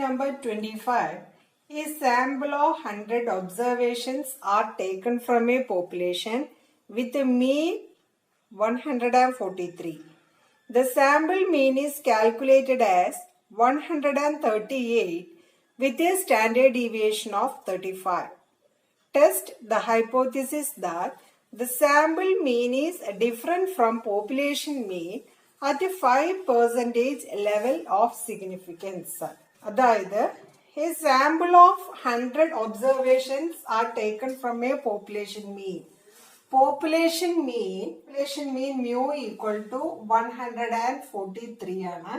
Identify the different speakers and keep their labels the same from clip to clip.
Speaker 1: number 25. A sample of 100 observations are taken from a population with a mean 143. The sample mean is calculated as 138 with a standard deviation of 35. Test the hypothesis that the sample mean is different from population mean at a 5% level of significance. അതായത് a sample of 100 observations are taken from a population mean. Population mean mu equal to 143 ആണ്.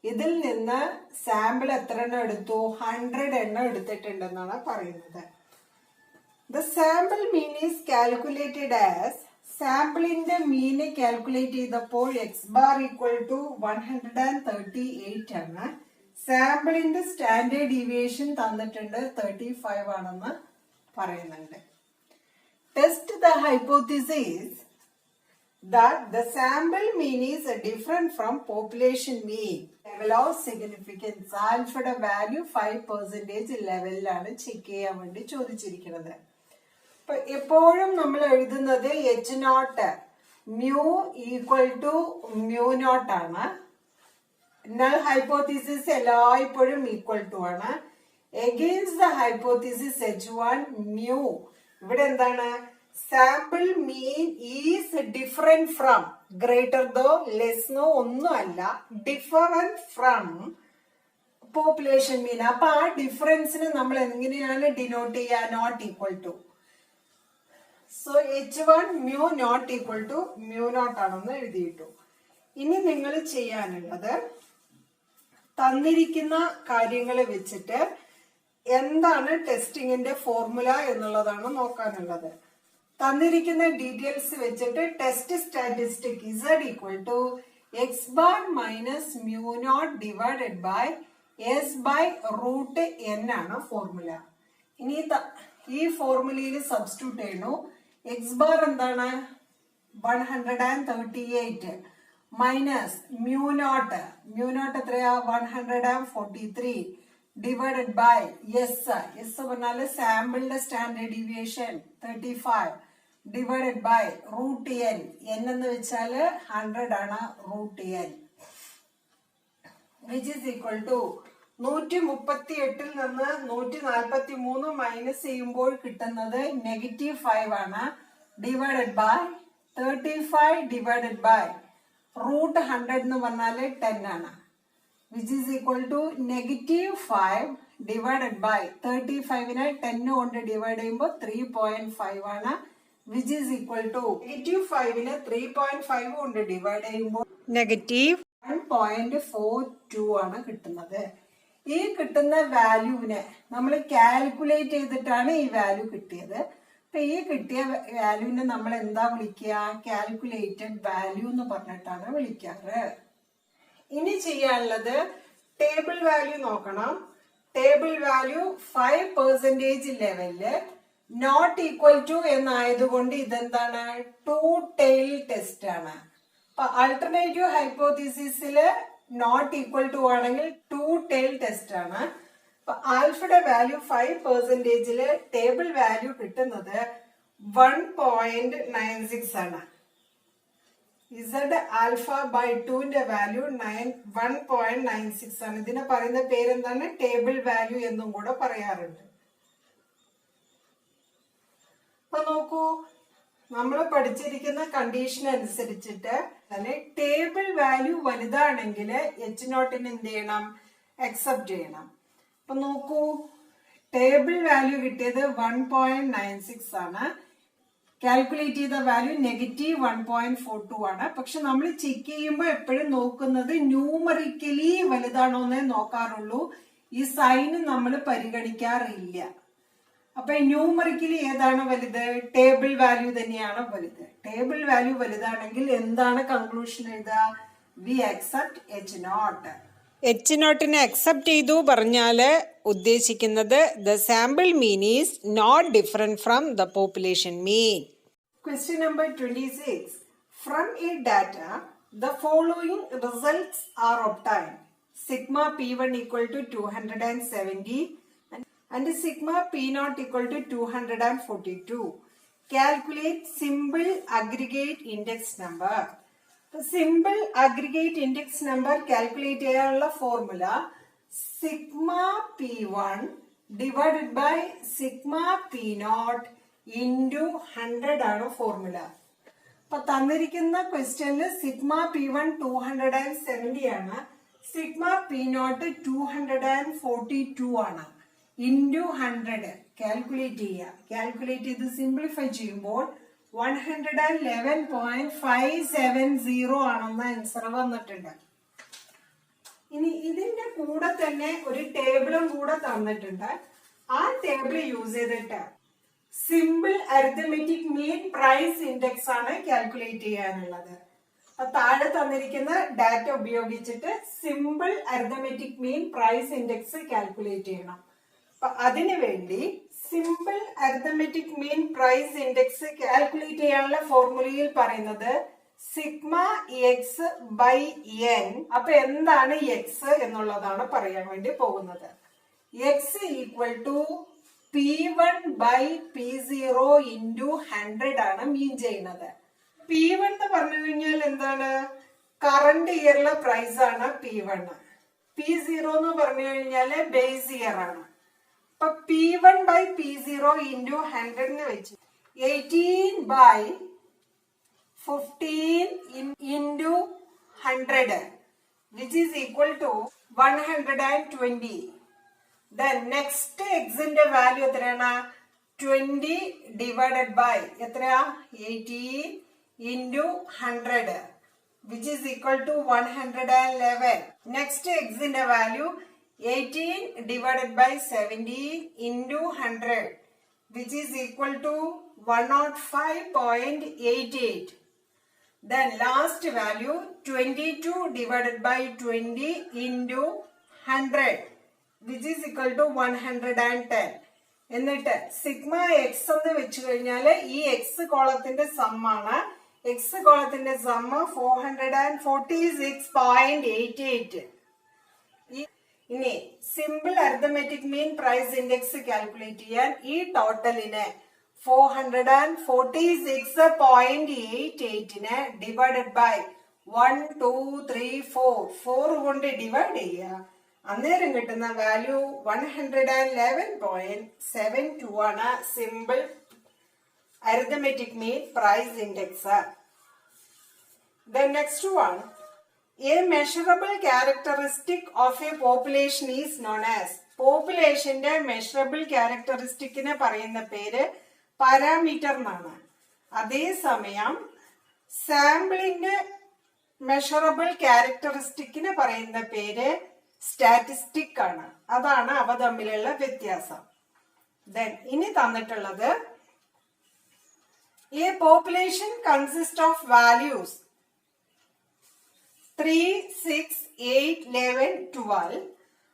Speaker 1: ഇതിൽ നിന്ന് sample എത്ര എണ്ണം എടുത്തു? 100 എണ്ണം എടുത്തിട്ടുണ്ടെന്നാണ് പറയുന്നത്. The sample mean is calculated as സാമ്പിളിന്റെ മീന് കാൽക്കുലേറ്റ് ചെയ്തപ്പോൾ എക്സ് ബാർ ഈക്വൽ ടു 138 ആണ്. സാമ്പിളിന്റെ സ്റ്റാൻഡേർഡ് ഡീവിയേഷൻ തന്നിട്ടുണ്ട് 35 ആണെന്ന് പറയുന്നുണ്ട്. Test the hypothesis that the sample mean is different from population mean. Level of significance ആൽഫയുടെ വാല്യൂ 5% ലെവലിലാണ് ചെക്ക് ചെയ്യാൻ വേണ്ടി ചോദിച്ചിരിക്കുന്നത്. അപ്പൊ എപ്പോഴും നമ്മൾ എഴുതുന്നത് H naught mu equal to mu naught ആണ്. നൾ ഹൈപ്പോത്തിസിസ് എല്ലായ്പ്പോഴും ഈക്വൽ ടു ആണ്. Against the hypothesis H1 mu ഇവിടെ എന്താണ്? Sample mean is different from, greater though less no ഒന്നുമല്ല, ഡിഫറെന്റ് ഫ്രം പോപ്പുലേഷൻ മീൻ. അപ്പൊ ആ ഡിഫറൻസിന് നമ്മൾ എങ്ങനെയാണ് ഡിനോട്ട് ചെയ്യുക? Not equal to. So H1 mu naught equal to mu naught ആണെന്ന് എഴുതിയിട്ടു. ഇനി നിങ്ങൾ ചെയ്യാനുള്ളത് തന്നിരിക്കുന്ന കാര്യങ്ങൾ വെച്ചിട്ട് എന്താണ് ടെസ്റ്റിംഗിന്റെ ഫോർമുല എന്നുള്ളതാണ് നോക്കാനുള്ളത്. തന്നിരിക്കുന്ന ഡീറ്റെയിൽസ് വെച്ചിട്ട് test statistic Z equal to x bar minus mu naught divided by s by root n ആണ് ഫോർമുല. ഇനി ഈ ഫോർമുലയിൽ സബ്സ്റ്റിറ്റ്യൂട്ട് ചെയ്യണു. എക്സ് ബാർ എന്താണ്? 138 മൈനസ് മ്യൂ നോട്ട് എത്രയാ? 143 ഡിവൈഡഡ് ബൈ എസ് പറഞ്ഞാല് സാമ്പിളിന്റെ standard deviation 35 divided by root n എന്ന് വെച്ചാല് 100 ആണ് root n, which is equal to 138 നിന്ന് 143 മൈനസ് ചെയ്യുമ്പോൾ കിട്ടുന്നത് -5 ആണ്, divided by 35 divided by root 100 എന്ന് പറഞ്ഞാല് 10 ആണ്, which is equal to -5 divided by 35നെ 10 കൊണ്ട് ഡിവൈഡ് ചെയ്യുമ്പോൾ 3.5 ആണ്, which is equal to -5നെ 3.5 കൊണ്ട് ഡിവൈഡ് ചെയ്യുമ്പോൾ -1.42 ആണ് കിട്ടുന്നത്. ഈ കിട്ടുന്ന വാല്യൂവിനെ നമ്മൾ കാൽക്കുലേറ്റ് ചെയ്തിട്ടാണ് ഈ വാല്യൂ കിട്ടിയത്. അപ്പൊ ഈ കിട്ടിയ വാല്യൂവിനെ നമ്മൾ എന്താ വിളിക്കുക? കാൽക്കുലേറ്റഡ് വാല്യൂ എന്ന് പറഞ്ഞിട്ടാണ് വിളിക്കാറ്. ഇനി ചെയ്യാനുള്ളത് ടേബിൾ വാല്യൂ നോക്കണം. ടേബിൾ വാല്യൂ 5% ലെവലില് നോട്ട് ഈക്വൽ ടു എന്നായതുകൊണ്ട് ഇതെന്താണ്? ടു ടെയിൽ ടെസ്റ്റ് ആണ്. അപ്പൊ ആൾട്ടർനേറ്റീവ് ഹൈപ്പോത്തിസിസില് നോട്ട് ഈക്വൽ ടു ആണെങ്കിൽ ടു ടെയിൽ ടെസ്റ്റ് ആണ്. അപ്പൊ ആൽഫയുടെ വാല്യൂ 5%ല് ടേബിൾ വാല്യൂ കിട്ടുന്നത് 1.96 ആണ്. Z ആൽഫ ബൈ 2ന്റെ വാല്യൂ 1.96 ആണ്. ഇതിനെ പറയുന്ന പേരെന്താണ്? ടേബിൾ വാല്യൂ എന്നും കൂടെ പറയാറുണ്ട്. അപ്പൊ നോക്കൂ, നമ്മൾ പഠിച്ചിരിക്കുന്ന കണ്ടീഷൻ അനുസരിച്ചിട്ട് ടേബിൾ വാല്യൂ വലുതാണെങ്കിൽ എച്ച് നോട്ടിന് എന്ത് ചെയ്യണം? അക്സെപ്റ്റ് ചെയ്യണം. അപ്പൊ നോക്കൂ, ടേബിൾ വാല്യൂ കിട്ടിയത് 1.96 ആണ്. കാൽക്കുലേറ്റ് ചെയ്ത വാല്യൂ -1.42 ആണ്. പക്ഷെ നമ്മൾ ചെക്ക് ചെയ്യുമ്പോൾ എപ്പോഴും നോക്കുന്നത് ന്യൂമറിക്കലി വലുതാണോന്നേ നോക്കാറുള്ളൂ. ഈ സൈന് നമ്മൾ പരിഗണിക്കാറില്ല. അപ്പൊ ന്യൂമറിക്കലി ഏതാണ് വലുത്? ടേബിൾ വാല്യൂ തന്നെയാണ് വലുത്. ടേബിൾ വാല്യൂ വലുതാണെങ്കിൽ എന്താണ് കൺക്ലൂഷൻ എഴുതുക? We accept H nought. H നോട്ടിനെ അക്സെപ്റ്റ് ചെയ്തു പറഞ്ഞാല് ഉദ്ദേശിക്കുന്നത് the sample mean is not different from the population mean. Question number 26. From a data, the following results are obtained. sigma P1 equal to 270 and sigma P0 equal to 242. Calculate simple aggregate index number. The simple aggregate index number calculate ചെയ്യാനുള്ള formula sigma P1 divided by sigma P0 into 100 ആണ് formula. അപ്പൊ തന്നിരിക്കുന്ന ക്വസ്റ്റ്യനിൽ sigma P1 270 ആണ്, sigma P0 242 ആണ്. Into 100 calculate ചെയ്യുക. Calculate ചെയ്ത് simplify ചെയ്യുമ്പോൾ 111.570 ആണെന്ന് ആൻസർ വന്നിട്ടുണ്ട്. ഇനി ഇതിന്റെ കൂടെ തന്നെ ഒരു ടേബിളും കൂടെ തന്നിട്ടുണ്ട്. ആ ടേബിൾ യൂസ് ചെയ്തിട്ട് simple arithmetic mean price index ആണ് കാൽക്കുലേറ്റ് ചെയ്യാനുള്ളത്. അപ്പൊ താഴെ തന്നിരിക്കുന്ന ഡാറ്റ ഉപയോഗിച്ചിട്ട് simple arithmetic mean price index calculate ചെയ്യണം. അപ്പൊ അതിനു വേണ്ടി simple arithmetic mean price index calculate ചെയ്യാനുള്ള ഫോർമുലയിൽ പറയുന്നത് സിഗ്മ എക്സ് ബൈ എൻ. അപ്പൊ എന്താണ് എക്സ് എന്നുള്ളതാണ് പറയാൻ വേണ്ടി പോകുന്നത്. X equal to P1 by P0 into 100 ആണ് മീൻ ചെയ്യുന്നത്. P1 എന്ന് പറഞ്ഞു കഴിഞ്ഞാൽ എന്താണ്? കറണ്ട് ഇയറിലെ പ്രൈസ് ആണ് P1. P0 എന്ന് പറഞ്ഞു കഴിഞ്ഞാല് ബേസ് ഇയർ ആണ്. അപ്പൊ P1 by P0 into 100 വെച്ച് 18 by 15 into 100 which is equal to 120. Then next x ന്റെ വാല്യൂ എത്രയാണ്? 20 divided by എത്രയാ? 18 into 100 which is equal to 111. Next x ന്റെ value 18 divided by 17 into 100 which is equal to 105.88. Then last value 22 divided by 20 into 100 which is equal to 110. എന്നിട്ട് sigma X എന്ന് വെച്ച് കഴിഞ്ഞാൽ ഈ x കോളത്തിന്റെ സമ്മാണ്. എക്സ് കോളത്തിന്റെ സമ്മ് 446.88. ഇനി simple arithmetic mean price index calculate ചെയ്യാൻ ഈ ടോട്ടലിനെ 446.88 ഡിവൈഡഡ് ബൈ 1 2 3 4 കൊണ്ട് ഡിവൈഡ് ചെയ്യുക. അന്നേരം കിട്ടുന്ന വാല്യൂ 111.72 ആണ് simple arithmetic mean price index. The next one, a measurable characteristic of a population is known as. പോപ്പുലേഷന്റെ മെഷറബിൾ ക്യാരക്ടറിസ്റ്റിക്കിനെ പറയുന്ന പേര് പാരാമീറ്റർ എന്നാണ്. അതേസമയം സാമ്പിളിന്റെ മെഷറബിൾ ക്യാരക്ടറിസ്റ്റിക്കിനെ പറയുന്ന പേര് സ്റ്റാറ്റിസ്റ്റിക് ആണ്. അതാണ് അവ തമ്മിലുള്ള വ്യത്യാസം. Then ഇനി തന്നിട്ടുള്ളത് a population consists of values 3, 6, 8, 11, 12.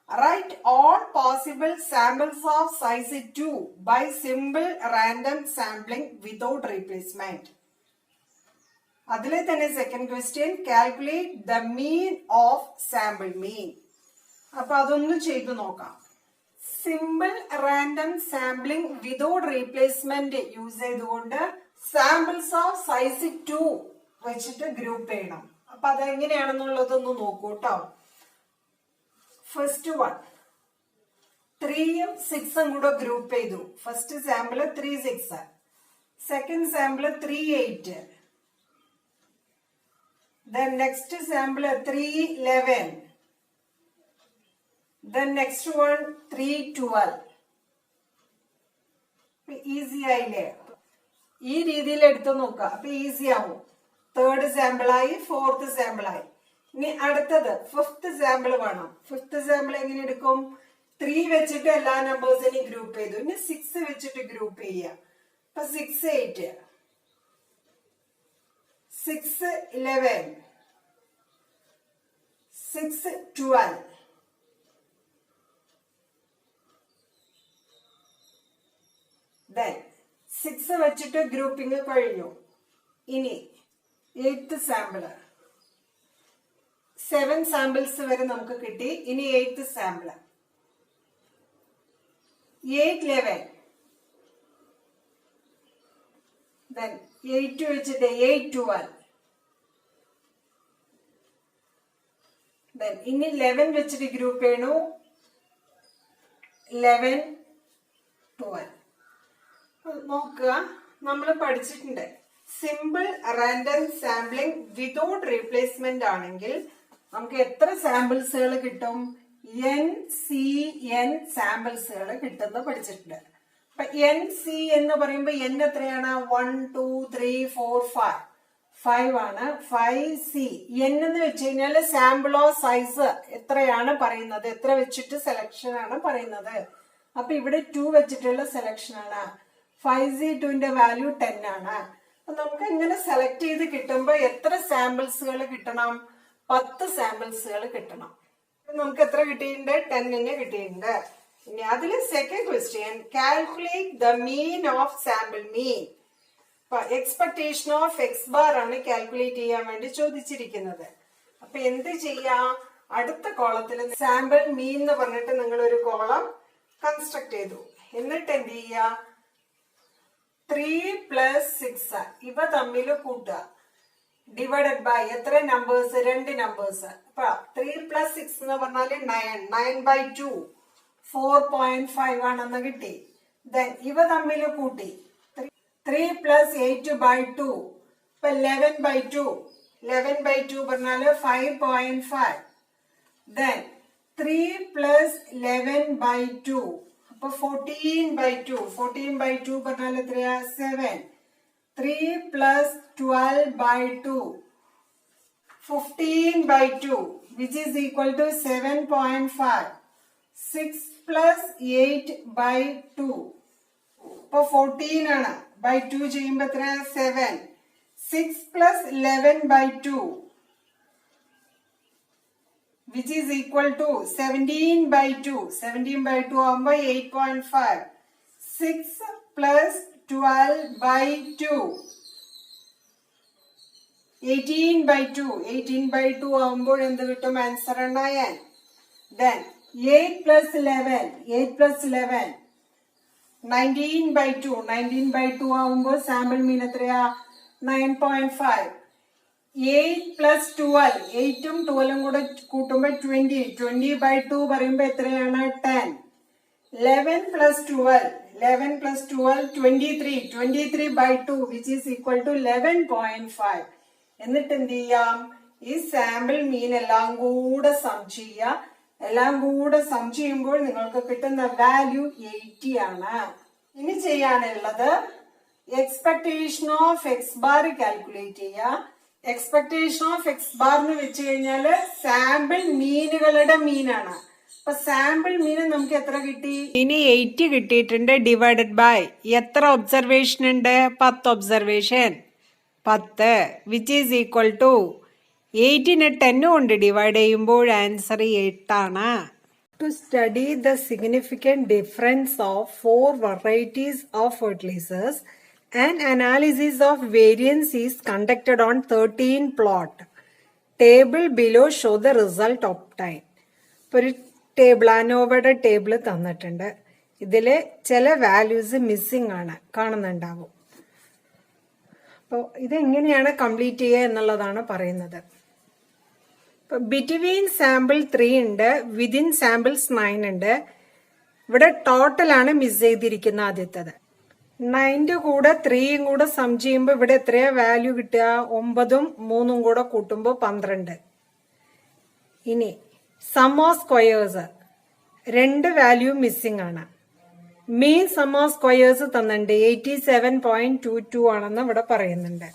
Speaker 1: Write all possible samples of size 2 by simple random sampling without replacement. അതിലെ തന്നെ second question calculate the mean of sample മീൻ. അപ്പൊ അതൊന്ന് ചെയ്തു നോക്കാം. Simple random sampling without replacement use ചെയ്തുകൊണ്ട് samples of size 2 വെച്ചിട്ട് group ചെയ്യണം. അപ്പൊ അതെങ്ങനെയാണെന്നുള്ളതൊന്ന് നോക്കൂ കേട്ടോ. ഫസ്റ്റ് വൺ 3യും 6ഉം കൂടെ ഗ്രൂപ്പ് ചെയ്തു. First sample 3 6, second sample 3 8, then next sample 3 11, then next one 3 12. Easy ആയില്ലേ? ഈ രീതിയിൽ എടുത്തു നോക്കുക. അപ്പൊ ഈസി ആവും. തേർഡ് സാമ്പിൾ ആയി, ഫോർത്ത് സാമ്പിൾ ആയി. ഇനി അടുത്തത് ഫിഫ്ത് സാമ്പിൾ വേണം. ഫിഫ്ത് സാമ്പിൾ എങ്ങനെ എടുക്കും? 3 വെച്ചിട്ട് എല്ലാ നമ്പേഴ്സിനെയും ഗ്രൂപ്പ് ചെയ്തു. ഇനി 6 വെച്ചിട്ട് ഗ്രൂപ്പ് ചെയ്യുക. അപ്പൊ 6 8, 6 11, 6 12. Then 6 വെച്ചിട്ട് ഗ്രൂപ്പിംഗ് കഴിഞ്ഞു. ഇനി 8th സാമ്പിള് 7 സാമ്പിൾസ് വരെ നമുക്ക് കിട്ടി. ഇനി 8th സാമ്പിൾ 811, then 8 വെച്ചിട്ട് 812, then ഇനി 11 വെച്ചിട്ട് ഗ്രൂപ്പ് ചെയ്യണു 1112. നോക്കുക, നമ്മൾ പഠിച്ചിട്ടുണ്ട് simple random sampling without replacement ആണെങ്കിൽ നമുക്ക് എത്ര സാമ്പിൾസുകൾ കിട്ടും? NCN സാമ്പിൾസുകൾ കിട്ടുമെന്ന് പഠിച്ചിട്ടുണ്ട്. അപ്പൊ NC എന്ന് പറയുമ്പോ N എത്രയാണ്? 1 2 3 4 5 ആണ്. 5C. N എന്ന് വെച്ച് കഴിഞ്ഞാല് സാമ്പിളോ സൈസ് എത്രയാണ് പറയുന്നത്, എത്ര വെച്ചിട്ട് സെലക്ഷൻ ആണ് പറയുന്നത്. അപ്പൊ ഇവിടെ 2 വെച്ചിട്ടുള്ള സെലക്ഷൻ ആണ്. 5C2ന്റെ വാല്യൂ 10 ആണ്. അപ്പൊ നമുക്ക് ഇങ്ങനെ സെലക്ട് ചെയ്ത് കിട്ടുമ്പോ എത്ര സാമ്പിൾസുകൾ കിട്ടണം? 10 സാമ്പിൾസുകൾ കിട്ടണം. നമുക്ക് എത്ര കിട്ടിയിട്ടുണ്ട്? 10 കിട്ടിയിട്ടുണ്ട്. ഇനി അതിൽ second question, calculate the mean of sample mean. Expectation of X bar ആണ് കാൽക്കുലേറ്റ് ചെയ്യാൻ വേണ്ടി ചോദിച്ചിരിക്കുന്നത്. അപ്പൊ എന്ത് ചെയ്യാം? അടുത്ത കോളത്തിൽ സാമ്പിൾ മീൻ എന്ന് പറഞ്ഞിട്ട് നിങ്ങൾ ഒരു കോളം കൺസ്ട്രക്ട് ചെയ്തു. എന്നിട്ട് എന്ത് ചെയ്യാ? 3 + 6 ഇവ തമ്മിൽ കൂട്ടുക. ഡിവൈഡഡ് ബൈ എത്ര നമ്പേഴ്സ്? 2 നമ്പേഴ്സ്. അപ്പൊ 3 + 6 എന്ന് പറഞ്ഞാല് 9. 9/2 4.5 ആണെന്ന് കിട്ടി. ദെൻ ഇവ തമ്മിൽ കൂട്ടി 3 + 8/2 ഇപ്പൊ 11/2. 11/2 പറഞ്ഞാല് 5.5. ദെൻ 3 + 11/2 അപ്പൊ 14/2. 14/2 പറഞ്ഞാൽ എത്രയാ? 7. 3 + 12/2 15/2 which is equal to 7.5. 6 + 8/2 ഇപ്പൊ 14 ആണ്. ബൈ 2 ചെയ്യുമ്പോ എത്ര? 7. 6 + 11/2 which is equal to 17/2. 17/2 ആകുമ്പോ 8.5. 6 + 12/2 18/2. 18/2 ആകുമ്പോൾ എന്ത് കിട്ടും? ആൻസർ 9. Then 8 + 11. 8 + 11 19/2. 19/2 ആകുമ്പോൾ സാമ്പിൾ മീൻ എത്രയാ? 9.5. 8 + 12. 8ഉം 12ഉം കൂടെ കൂട്ടുമ്പോ 20. 20/2 പറയുമ്പോ എത്രയാണ്? 10. 11 + 12. 11 + 12 23. 23/2 which is equal to 11.5. എന്നിട്ട് എന്ത് ചെയ്യാം? ഈ സാമ്പിൾ മീൻ എല്ലാം കൂടെ സം ചെയ്യുക. എല്ലാം കൂടെ സം ചെയ്യുമ്പോൾ നിങ്ങൾക്ക് കിട്ടുന്ന വാല്യൂ 80 ആണ്. ഇനി ചെയ്യാനുള്ളത് expectation of X bar calculate ചെയ്യുക. എക്സ്പെക്ടേഷൻ ഓഫ് എക്സ് ബാർ എന്ന് വെച്ച് കഴിഞ്ഞാല് സാമ്പിൾ മീനുകളുടെ മീനാണ്. അപ്പൊ സാമ്പിൾ മീൻ നമുക്ക് എത്ര കിട്ടി? ഇനി 80 കിട്ടിയിട്ടുണ്ട്. ഡിവൈഡഡ് ബൈ എത്ര ഒബ്സർവേഷൻ ഉണ്ട്? 10 observation. 10 which is equal to 8നെ 10 കൊണ്ട് ഡിവൈഡ് ചെയ്യുമ്പോൾ ആൻസർ 8 ആണ്. To study the significant difference of 4 varieties of fertilizers and analysis of variance is conducted on 13 plot. Table below show the result of time. ഒരു table, അനോവയുടെ table തന്നിട്ടുണ്ട്. ഇതില് ചില values missing ആണ്, കാണുന്നുണ്ടാവും. അപ്പോൾ ഇതെങ്ങനെയാണ് കംപ്ലീറ്റ് ചെയ്യുക എന്നുള്ളതാണ് പറയുന്നത്. ബിറ്റ്വീൻ സാമ്പിൾ 3 ഉണ്ട്, വിതിൻ സാമ്പിൾസ് 9 ഉണ്ട്. ഇവിടെ ടോട്ടലാണ് മിസ് ചെയ്തിരിക്കുന്ന ആദ്യത്തത്. 9ന്റെ കൂടെ 3യും കൂടെ സം ചെയ്യുമ്പോൾ ഇവിടെ എത്രയാ വാല്യൂ കിട്ടുക? 9ഉം 3ഉം കൂടെ കൂട്ടുമ്പോൾ 12. ഇനി sum of squares 2 value missing ആണ്. മീൻ സം ഓഫ് സ്ക്വയേഴ്സ് തന്നിട്ടുണ്ട് 87.22 ആണെന്ന് ഇവിടെ പറയുന്നുണ്ട്.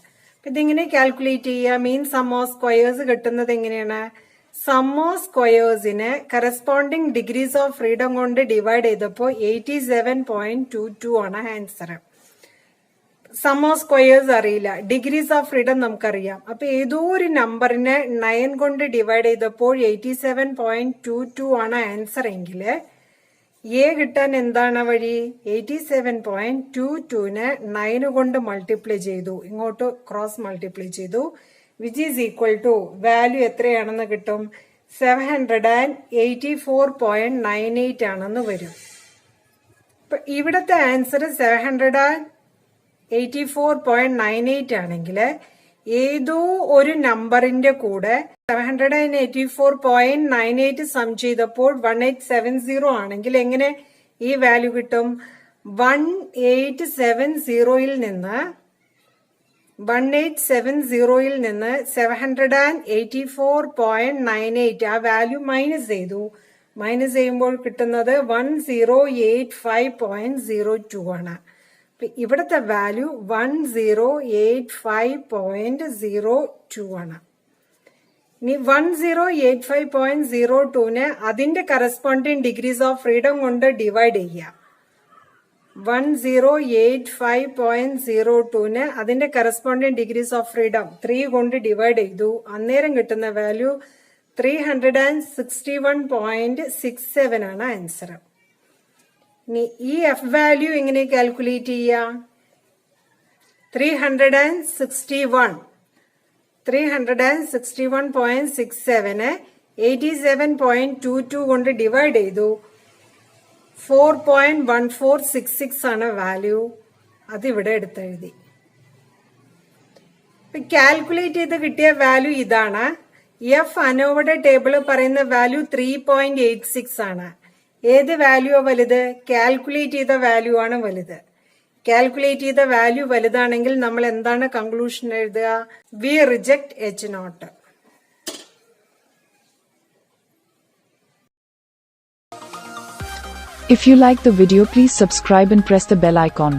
Speaker 1: ഇതിങ്ങനെ കാൽക്കുലേറ്റ് ചെയ്യുക. മീൻ സം ഓഫ് സ്ക്വയേഴ്സ് കിട്ടുന്നത് എങ്ങനെയാണ്? സം ഓഫ് സ്ക്വയേഴ്സിനെ കറസ്പോണ്ടിങ് ഡിഗ്രീസ് ഓഫ് ഫ്രീഡം കൊണ്ട് ഡിവൈഡ് ചെയ്തപ്പോൾ 87.22 ആണ് ആൻസർ. സം ഓഫ് സ്ക്വയേഴ്സ് അറിയില്ല, ഡിഗ്രീസ് ഓഫ് ഫ്രീഡം നമുക്കറിയാം. അപ്പൊ ഏതോ ഒരു നമ്പറിനെ 9 കൊണ്ട് ഡിവൈഡ് ചെയ്തപ്പോൾ 87.22 ആണ് ആൻസർ എങ്കിൽ എ കിട്ടാൻ എന്താണ് വഴി? 87.22നെ 9 കൊണ്ട് മൾട്ടിപ്ലൈ ചെയ്തു, ഇങ്ങോട്ട് ക്രോസ് മൾട്ടിപ്ലൈ ചെയ്തു. Which is equal to value എത്രയാണെന്ന് കിട്ടും? 784.98 ആണെന്ന് വരും. ഇപ്പൊ ഇവിടത്തെ ആൻസർ 784.98 ആണെങ്കിൽ ഏതോ ഒരു നമ്പറിന്റെ കൂടെ 784.98 സം ചെയ്തപ്പോൾ 1870 ആണെങ്കിൽ എങ്ങനെ ഈ വാല്യൂ കിട്ടും? 1870യിൽ നിന്ന് 784.98 ആ വാല്യൂ മൈനസ് ചെയ്തു. മൈനസ് ചെയ്യുമ്പോൾ കിട്ടുന്നത് 1085.02 ആണ്. ഇവിടുത്തെ വാല്യൂ 1085.02 ആണ്. ഇനി 1085.02നെ അതിന്റെ കറസ്പോണ്ടിങ് ഡിഗ്രീസ് ഓഫ് ഫ്രീഡം കൊണ്ട് ഡിവൈഡ് ചെയ്യുക. 1085.02നെ അതിന്റെ കറസ്പോണ്ടിങ് ഡിഗ്രീസ് ഓഫ് ഫ്രീഡം 3 കൊണ്ട് ഡിവൈഡ് ചെയ്തു. അന്നേരം കിട്ടുന്ന വാല്യൂ 361.67 ആണ് ആൻസർ. ഇനി ഈ എഫ് വാല്യൂ എങ്ങനെ കാൽക്കുലേറ്റ് ചെയ്യാം? 361.67 87.22 കൊണ്ട് ഡിവൈഡ് ചെയ്തു. 4.1466 ആണ് വാല്യൂ. അതിവിടെ എടുത്തെഴുതി. കാൽക്കുലേറ്റ് ചെയ്ത് കിട്ടിയ വാല്യൂ ഇതാണ്. എഫ് അനോവയുടെ ടേബിൾ പറയുന്ന വാല്യൂ 3.86 ആണ്. ഏത് വാല്യൂ വലുത്? കാൽക്കുലേറ്റ് ചെയ്ത വാല്യൂ ആണ് വലുത്. കാൽക്കുലേറ്റ് ചെയ്ത വാല്യൂ വലുതാണെങ്കിൽ നമ്മൾ എന്താണ് കൺക്ലൂഷൻ എഴുതുക? V reject H0.
Speaker 2: If you like the video, please subscribe and press the bell icon.